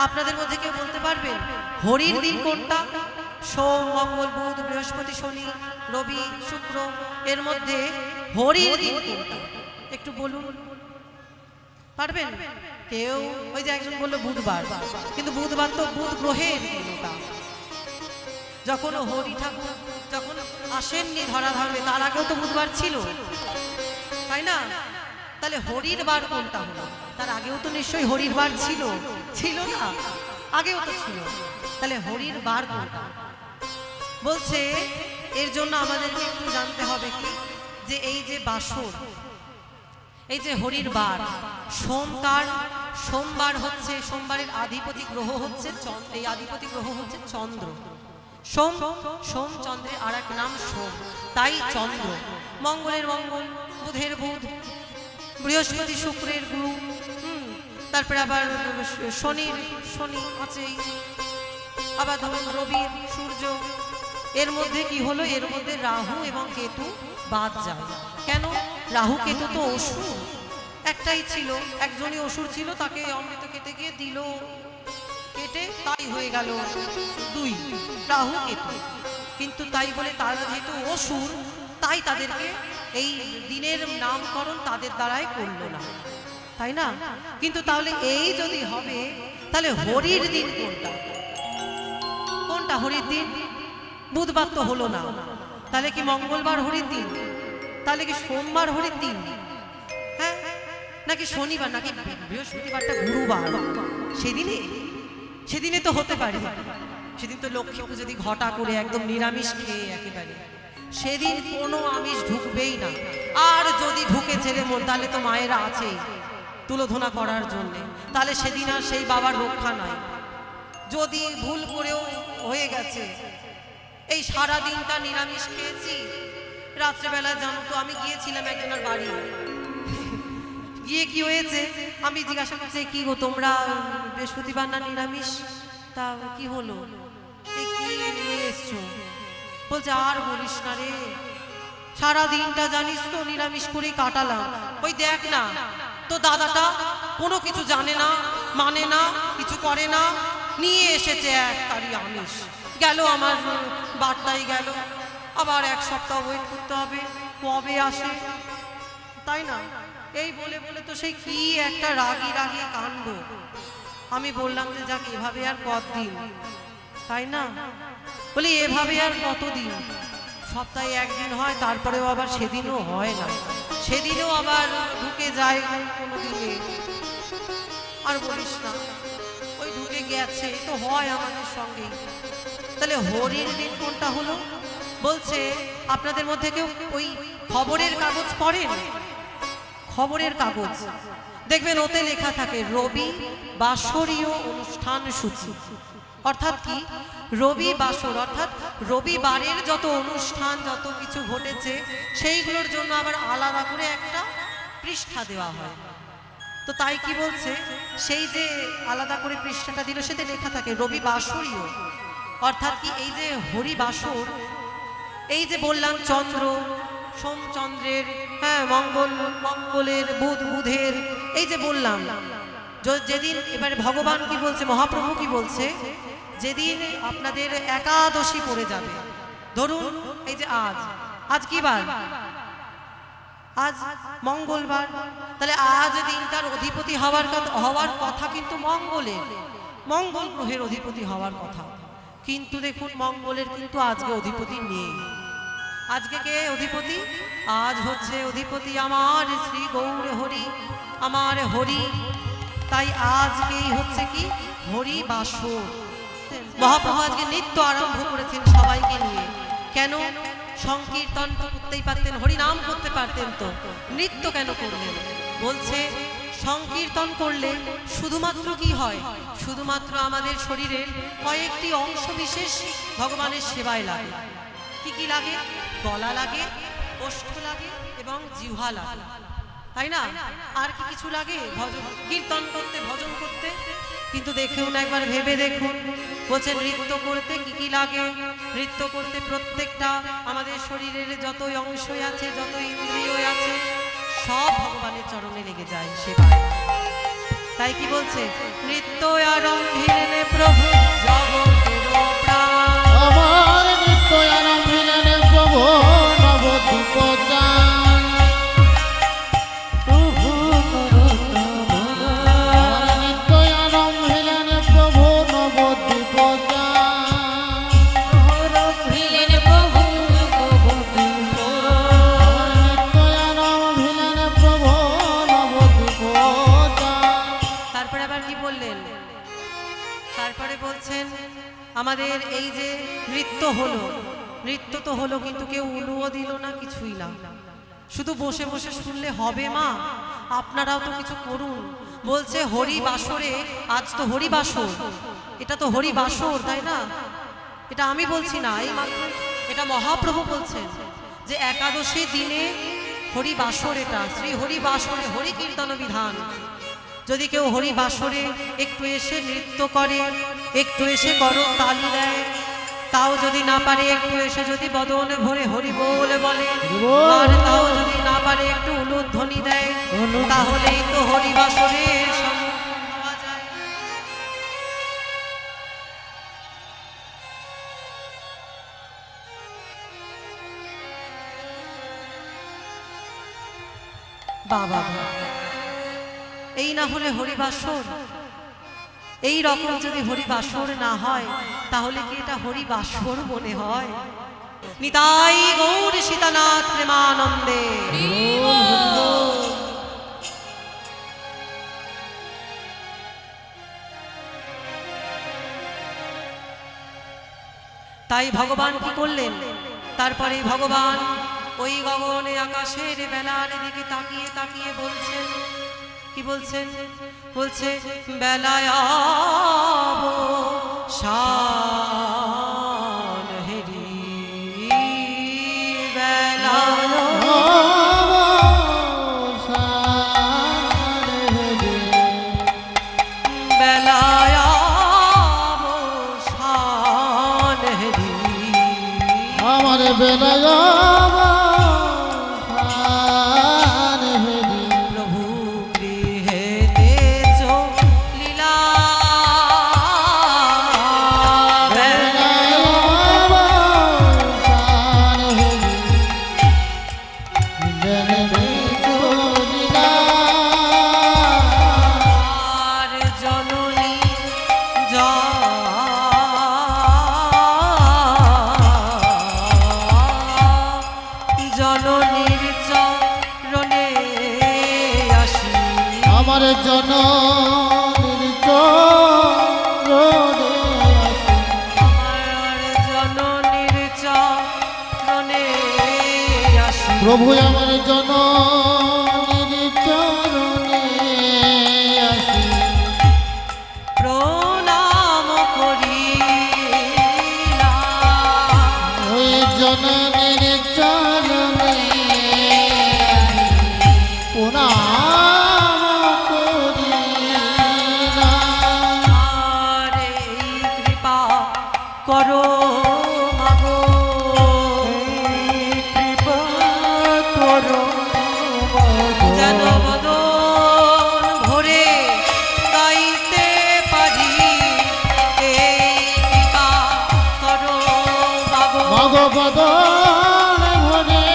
আপনাদের মধ্যে কেউ বলতে পারবেন হরির দিন কোনটা? সোম, মঙ্গল, বুধ, বৃহস্পতি, শনি, রবি, শুক্র, এর মধ্যে হরির দিন কোনটা? একটু বলুন, পারবেন কেউ? ওই যে একজন বললো বুধবার, কিন্তু বুধবার তো বুধ গ্রহের দিন। ওটা যখন হরি ঠাকুর যখন আসেননি ধরাধামে, তার আগেও তো বুধবার ছিল, তাই না? তাহলে হরির বার কোনটা হলো? তার আগেও তো নিশ্চয়ই হরির বার ছিল, ছিল না? আগেও তো ছিল। তাহলে হরির বার কোনটা? বলছে এর জন্য আমাদেরকে একটু জানতে হবে কি, যে এই যে বাসর, এই যে হরির বার, সোমবার, সোমবার হচ্ছে, সোমবারের আধিপতি গ্রহ হচ্ছে চন্দ্র, এই আধিপতি গ্রহ হচ্ছে চন্দ্র। সোম, সোম চন্দ্রের আর এক নাম সোম, তাই চন্দ্র। মঙ্গলের মঙ্গল, বুধের বুধ, বৃহস্পতি শুক্রের গুরু, তারপরে আবার শনির শনি আছেই, আবার ধরুন রবির সূর্য। এর মধ্যে কি হলো? এর মধ্যে রাহু এবং কেতু বাদ যায়। কেন? রাহু কেতু তো অসুর, একটাই ছিল, একজনই অসুর ছিল, তাকে অমৃত কেটে গিয়ে দিল, কেটে তাই হয়ে গেল দুই, রাহু কেতু। কিন্তু তাই বলে তারা যেহেতু অসুর, তাই তাদেরকে এই দিনের নামকরণ তাদের দ্বারাই করলো না, তাই না? কিন্তু তাহলে এই যদি হবে, তাহলে হরির দিন কোনটা? কোনটা হরির দিন? বুধবার তো হলো না, তাহলে কি মঙ্গলবার হরির দিন? তাহলে কি সোমবার হরির দিন? হ্যাঁ, নাকি শনিবার, নাকি বৃহস্পতিবারটা গুরুবার? সেদিনে, সেদিনে তো হতে পারে। সেদিন তো লক্ষ্মী পুজো যদি ঘটা করে একদম নিরামিষ খেয়ে একেবারে, সেদিন কোনো আমিষ ঢুকবেই না। আর যদি ঢুকে ছেলে মন, তাহলে তো মায়েরা আছেই তুলোধনা করার জন্যে, তাহলে সেদিন আর সেই বাবার রক্ষা নাই। যদি ভুল করেও হয়ে গেছে, এই সারা দিনটা নিরামিষ খেয়েছি, রাত্রেবেলা জানো তো আমি গিয়েছিলাম একজনের বাড়ি, গিয়ে কি হয়েছে আমি জিজ্ঞাসা করছি, কি গো তোমরা বৃহস্পতিবার না নিরামিষ? তা কি হলো, এই কি নিয়ে এসছো? বলছে আর বলিস না রে, সারা দিনটা জানিস তো নিরামিষ করেই কাটালাম। ওই দেখ না, তো দাদাটা কোনো কিছু জানে না, মানে না, কিছু করে না, নিয়ে এসেছে এক তারি আমিষ। গেল আমার বারটাই গেল, আবার এক সপ্তাহ ওয়েট করতে হবে কবে আসে, তাই না? এই বলে বলে তো সেই কি একটা রাগি রাগি কাণ্ড। আমি বললাম যে যাক, এভাবে আর কতদিন, তাই না? বলি এভাবে আর কতদিন? সপ্তাহে একদিন হয়, তারপরেও আবার সেদিনও হয় না, সেদিনও আবার ঢুকে যায় কোনো দিনে। আর বলিস না, ওই ঢুকে গেছে তো হয় আমাদের সঙ্গেই। তাহলে হরির দিন কোনটা হলো? বলছে আপনাদের মধ্যে কেউ ওই খবরের কাগজ পড়েন? খবরের কাগজ দেখবেন ওতে লেখা থাকে রবি বাসরীয় অনুষ্ঠান সূচি। অর্থাৎ কি? রবি বাসর, অর্থাৎ রবিবারের যত অনুষ্ঠান, যত কিছু ঘটেছে, সেইগুলোর জন্য আবার আলাদা করে একটা পৃষ্ঠা দেওয়া হয়। তো তাই কি বলছে, সেই যে আলাদা করে পৃষ্ঠাটা দিল, সেটা লেখা থাকে রবি বাসরীয়। অর্থাৎ কি, এই যে হরি বাসর, এই যে বললাম চন্দ্র, সোম চন্দ্রের, হ্যাঁ মঙ্গল মঙ্গলের, বুধ বুধের, এই যে বললাম, যেদিন এবারে ভগবান কি বলছে, মহাপ্রভু কি বলছে, যেদিন আপনাদের একাদশী পড়ে যাবে, ধরুন এই যে আজ, আজ কি বার? আজ মঙ্গলবার। তাহলে আজ দিনটার অধিপতি হওয়ার কথা কিন্তু মঙ্গলের, মঙ্গল গ্রহের অধিপতি হওয়ার কথা। কিন্তু দেখুন মঙ্গলের কিন্তু আজকে অধিপতি নেই। আজকে কে অধিপতি? আজ হচ্ছে অধিপতি আমার শ্রী গৌর হরি, আমার হরি। তাই আজকেই হচ্ছে কি হরি বাসর। মহাপ্রভু আজকে নৃত্য আরম্ভ করেছেন সবাইকে নিয়ে। কেন? সংকীর্তন তো করতেই পারতেন, হরি নাম করতে পারতেন, তো নৃত্য কেন করলেন? বলছে সংকীর্তন করলে শুধুমাত্র কি হয়, শুধুমাত্র আমাদের শরীরের কয়েকটি অংশ বিশেষ ভগবানের সেবায় লাগে। কি কি লাগে? গলা লাগে, ওষ্ঠ লাগে এবং জিহ্বা লাগে, তাই না? আর কি কিছু লাগে ভজন কীর্তন করতে, ভজন করতে? কিন্তু দেখুন, একবার ভেবে দেখুন, বলছে নৃত্য করতে কি কি লাগে? নৃত্য করতে প্রত্যেকটা আমাদের শরীরের যতই অংশই আছে, যত ইন্দ্রিয় আছে, সব ভগবানের চরণে লেগে যায় সেবায়। তাই কি বলছে, নৃত্য আরম্ভিলেন প্রভু জগতের প্রাণ। আমার নৃত্য আরম্ভিলেন প্রভু নবদ্বীপ যান। প্রভু আমার নৃত্য আরম্ভিলেন প্রভু নবদ্বীপ যান। আরম্ভিলেন প্রভু নবদ্বীপ। আমার নৃত্য আরম্ভিলেন প্রভু নবদ্বীপ যান। তারপরে আবার কি বললেন, তারপরে বলছেন আমাদের এই যে নৃত্য হলো, নৃত্য তো হলো কিন্তু কেউ উলুও দিল না, কিছুই না, শুধু বসে বসে শুনলে হবে মা, আপনারাও তো কিছু করুন। বলছে হরি বাসরে, আজ তো হরি বাসর, এটা তো হরি বাসর, তাই না? এটা আমি বলছি না, এই মাত্র এটা মহাপ্রভু বলছেন যে একাদশী দিনে হরি বাসর, এটা শ্রী হরি বাসরে হরি কীর্তন বিধান। যদি কেউ হরি বাসরে একটু এসে নৃত্য করে, একটু এসে করো তালি দেয়, তাও যদি না পারে একটু এসে যদি বদন ভরে হরি বল বলে, আর তাও যদি না পারে একটু উলুধ্বনি দেয়, তাহলেই তো হরি বাসরের সম্মুখীন হওয়া যায়। বাবা, এই না হলে হরিবাসর, এই রকম যদি হরিবাসর না হয় তাহলে কি এটা হরিবাসর মনে হয়? নিতাই গৌর সীতানাথ প্রেমানন্দে। তাই ভগবান কি করলেন, তারপরে ভগবান ওই গগনে আকাশের বেলার দিকে তাকিয়ে তাকিয়ে বলছেন, কি বলছেন, বলছে বেলায় শান হেরি, বেলায় বেলায় শান হেরি, আমার বেলায় জননীর চরণে আসি, আমার জননীর চরণে আসি, প্রভু আমার জননীর চরণে আসি, প্রণাম করিলাম, ওই জননীর চরণে করো মাগো, কৃপা করো যেন বদন ভরে গাইতে পারি, এই কৃপা করো মাগো, মাগো বদন ভরে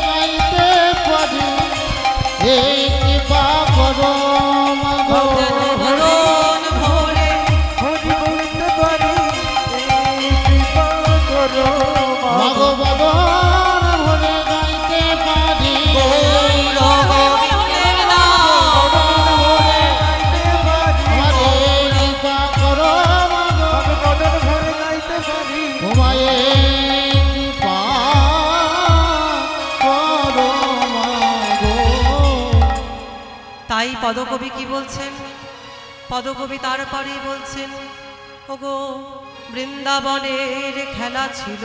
গাইতে পারি, এই কৃপা করো মাগো, যেন বদন ভরে হরি বলতে পারি, মাগো বদন ভরে গাইতে পারি, কৃপা করো মাগো, বদন ভরে গাইতে পারি, তোমায় কৃপা করো মাগো। তাই পদকবি কি বলছেন, পদকবি তারপরে বলছেন, ওগো বৃন্দাবনের খেলা ছিল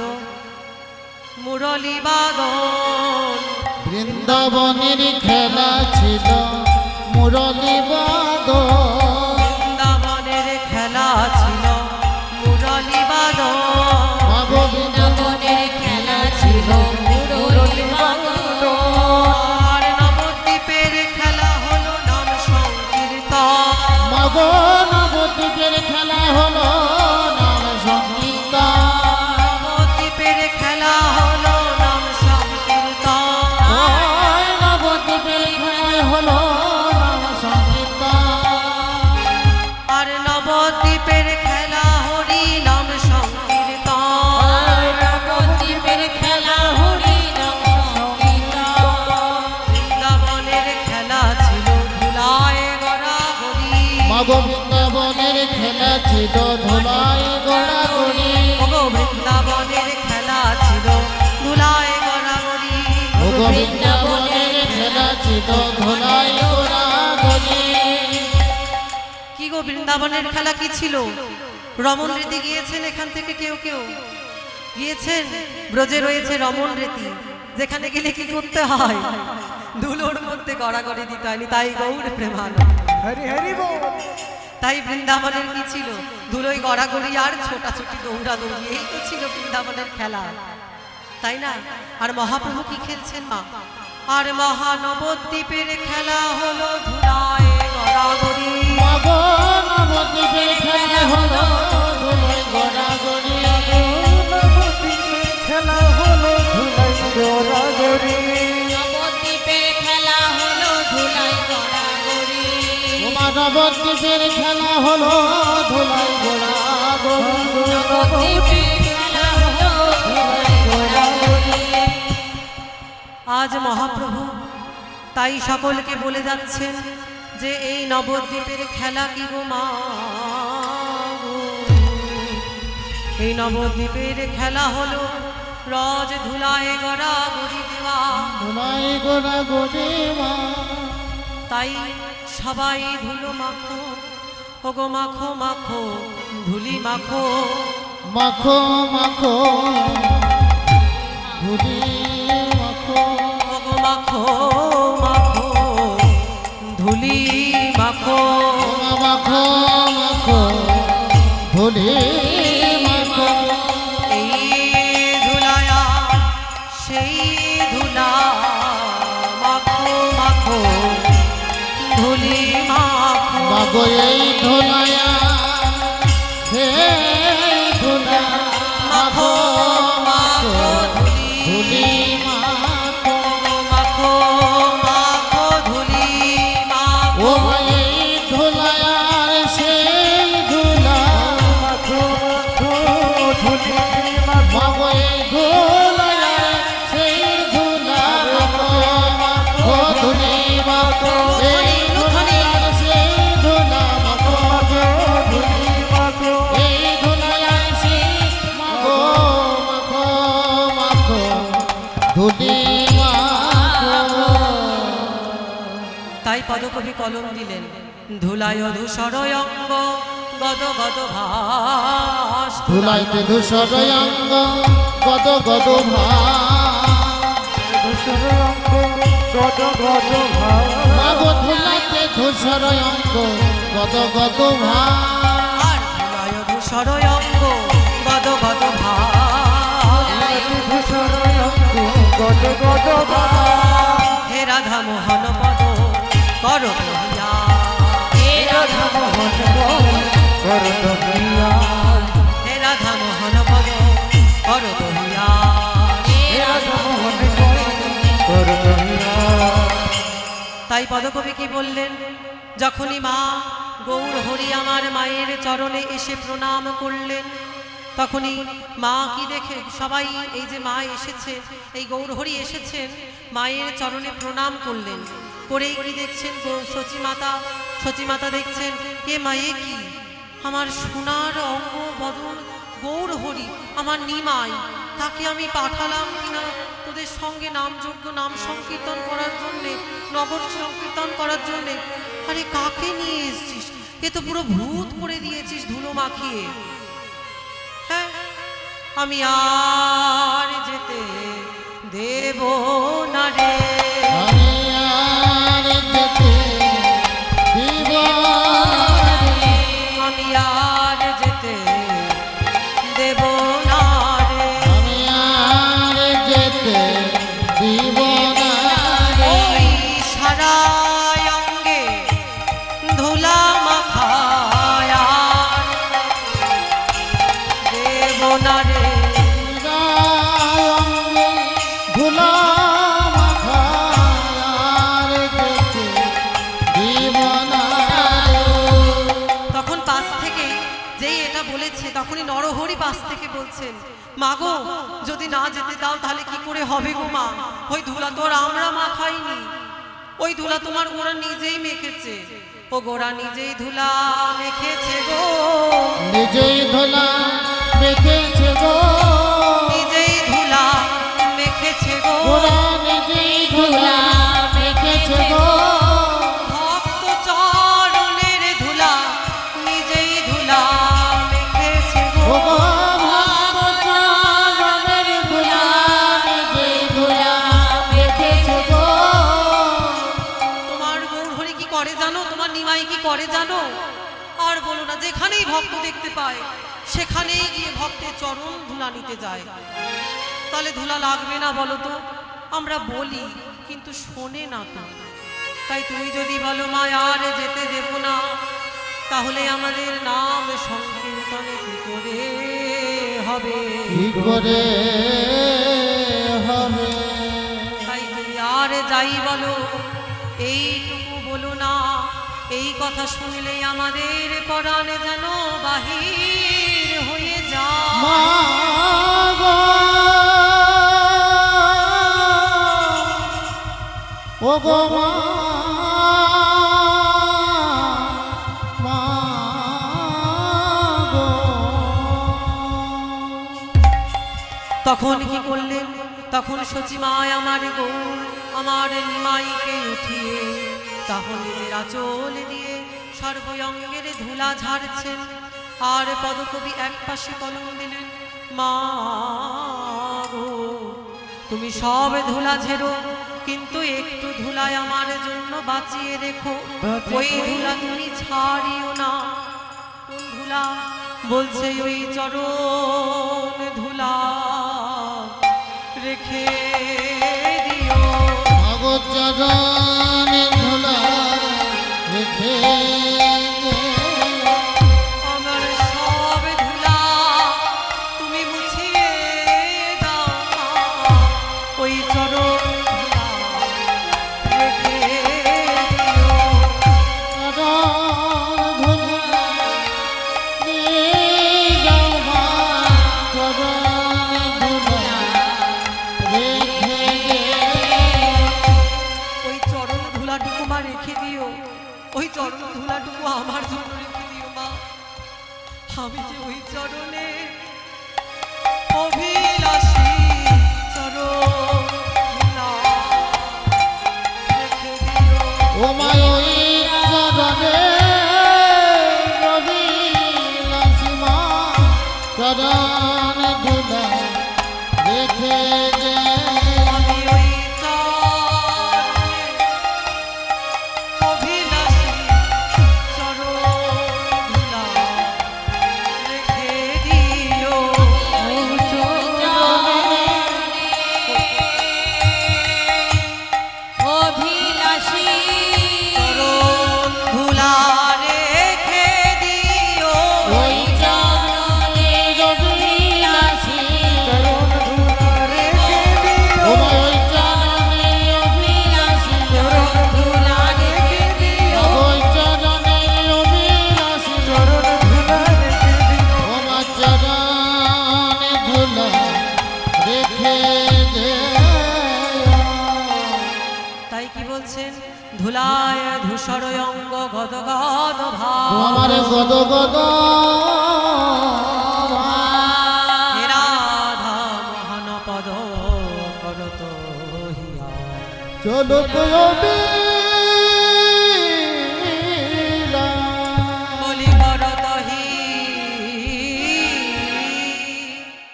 মুরলী বাদন, বৃন্দাবনের খেলা ছিল মুরলী বাদন, বৃন্দাবনের খেলা ছিল মুরলী বাদন, মাগো বৃন্দাবনের খেলা ছিল মুরলী বাদন, আর নবদ্বীপের খেলা হলো নাম সংকীর্তন, মাগো বৃন্দাবনের খেলা ছিল ধুলায় গড়াগড়ি ওগো বৃন্দাবনের খেলা ছিল ধুলায় গড়াগড়ি ওগো বৃন্দাবনের খেলা ছিল ধুলায় গড়াগড়ি কি গো বৃন্দাবনের খেলা কি ছিল? রমণ রীতি গিয়েছেন এখান থেকে কেউ কেউ গিয়েছেন? ব্রজে রয়েছে রমণ রীতি, যেখানে গেলে কি করতে হয়? ধুলোর মধ্যে গড়াগড়ি দিতে হয়নি, তাই গৌর প্রেমানন্দ। হরি হরি বল। তাই বৃন্দাবনের কি ছিল? ধুলোয় গড়াগড়ি আর ছোটাছুটি দৌড়াদৌড়ি, এই তো ছিল বৃন্দাবনের খেলা, তাই না? আর মহাপ্রভু কি খেলছেন মা? আর মহানবদ্বীপের খেলা হলো ধুলায় গড়াগড়ি মাগো নবদ্বীপের খেলা হলো ধুলায় গড়াগড়ি নবদ্বীপের খেলা হলো ধুলায় গড়াগড়ি নবদ্বীপের খেলা হলো ধুলায় গড়াগড়ি তোমার নবদ্বীপের খেলা হলো ধুলায় গড়াগড়ি নবদ্বীপের খেলা হলো ধুলায় গড়াগড়ি। আজ মহাপ্রভু তাই সকলকে বলে যাচ্ছেন যে এই নবদ্বীপের খেলা কি গো মা গো? এই নবদ্বীপের খেলা হলো রজ ধুলায় গড়াগড়ি দেওয়া, ধুলায় গড়াগড়ি মা তাই সবাই ধুলো মাখো ওগো মাখো মাখো ধুলি মাখো মাখো মাখো ধুলি মাখো ওগো মাখো মাখো ধুলি মাখো মাখো মাখো ধুলি মাখো এই ধুলায়া সেই ধুলা মাখো মাখো ধুলি মাখো মাগো এই ধুলায়া হে ধুলা মাখো মাখো ধুলি মাখো মাখো মাখো ধুলি ও মাখো এই ধুলায়ার সেই ধুলা মাখো মাখো ধুলি মাগো এই ধুলায়ার সেই ধুলা মাখো মাখো ধুলি মাখো এই ধুলায়ার সেই ধুলা মাখো মাখো ধুলি মাখো এই ধুলায়ার সেই মাগো মাখো মাখো ধুলি মাখো তাই পদকবি কলম দিলেন ধুলায় ধূসর অঙ্গ গদ গদ ভাস ধুলাইতে ধূসর অঙ্গ গদ গদ মাগো ধুলাইতে ধূসর অঙ্গ গদ গদ আর ধুলায় ধূসর অঙ্গ গদ গদ ভাস হে রাধা মোহন পদ কর কহিয়া হে রাধা মোহন পদ কর কহিয়া তাই পদকবি কি বললেন? যখনই মা গৌর হরি আমার মায়ের চরণে এসে প্রণাম করলেন, তখনই মা কি দেখে সবাই এই যে মা এসেছে, এই গৌর হরি এসেছেন, মায়ের চরণে প্রণাম করলেন। করেই কি দেখছেন? সচিমাতা দেখছেন এ মায়ে কি আমার সোনার অঙ্গ বদন গৌর হরি আমার নিমাই, তাকে আমি পাঠালাম কিনা তোদের সঙ্গে নামযজ্ঞ নাম সংকীর্তন করার জন্যে, নগর সংকীর্তন করার জন্যে। আরে কাকে নিয়ে এসছিস? এ তো পুরো ভূত করে দিয়েছিস ধুলো মাখিয়ে। হ্যাঁ, আমি আর যেতে দেব না রে, আমি আর যেতে দিব আমি আর যেতে দেব না রে, আমি আর যেতে দিব না ওই সারা অঙ্গে ধুলা মাখায়া দেব না রে। অঙ্গে ধুলা মাখার যেতে দিব না তখন পাশ থেকে যেই এটা বলেছে, তখনই নরহরি পাশ থেকে বলছেন, মাগো যদি না যেতে দাও তাহলে কি করে হবে গো মা? ওই ধুলা তো আর আমরা মাখাইনি, ওই ধুলা তোমার ওরা নিজেই মেখেছে। ও গোরা নিজেই ধুলা মেখেছে গো, নিজেই ধুলা মেখেছে গো, নিজেই ধুলা মেখেছে গো, ওরা নিজেই ধুলা মেখেছে গো, ভক্ত চরণের ধুলা নিজেই ধুলা মেখেছে গো। ও গো ভক্তচরণের ধুলা নিজেই ধুলা মেখেছে গো। তোমার গৌরহরি কি করে জানো, তোমার নিমাই কি করে জানো? আর বলো না, যেখানেই ভক্ত দেখতে পায় সেখানেই গিয়ে ভক্তের চরণ ধুলা নিতে যায়। তাহলে ধুলা লাগবে না বলো তো? আমরা বলি কিন্তু শোনে না তো। তাই তুমি যদি বলো মা আর যেতে দেব না, তাহলে আমাদের নাম সংকীর্তনে কি করে হবে? কি করে হবে? তাই তুমি আর যাই বলো, এইটুকু বলো না, এই কথা শুনলেই আমাদের পরাণে যেন বাহির হয়ে যায়। মা গো ও গো মা, মা গো। তখন কি করলেন? তখন সচিমায় আমার গৌর আমার নিমাইকে উঠিয়ে তখন নিজের আঁচল দিয়ে সর্বঙ্গের ধুলা ঝাড়ছেন। আর পদকবি এক পাশে কলম দিলেন, মা গো তুমি সব ধুলা ঝেড়ো, কিন্তু একটু ধুলায় আমার জন্য বাঁচিয়ে রেখো। ওই ধুলা তুমি ছাড়িও না। কোন ধুলা? বলছে ওই চরণ ধুলা রেখে দিও। ভগচরণে ধুলা রেখে আমার সব ধুলা তুমি মুছিয়ে দাও মা, ওই চরণ ধুলা রেখে দিও। ওই চরণ ধুলাটুকু মা রেখে দিও, ওই চরণ ধুলাটুকু আমার জন্য রেখে দিও মা। আমি যে ওই চরণে অভিলাষী চরণ ধুলা রেখে দিও। ও মা ওই চরণে রবি লাসিমা চরণ ধুলা রেখে যে আমি ওই চরণে অভিলাষী চরণ ধুলা রেখে দিও। অভিলাষী চরণ ধুলা রেখে দিও। ওই চরণে রবি লাসি চরণ ধুলা রেখে দিও। ও মা ওই চরণে রবি লাসি চরণ ধুলা রেখে দিও। ওই চরণে রবি লাসি চরণ ধুলা রেখে দিও। ও মা চরণে ধুলা রেখে যে তাই কি বলছেন? ধুলায় ধূসর অঙ্গ গদ গদ ভাব, আমার গদ গদ হে রাধা মহান পদ করত হিয়া। চলো তো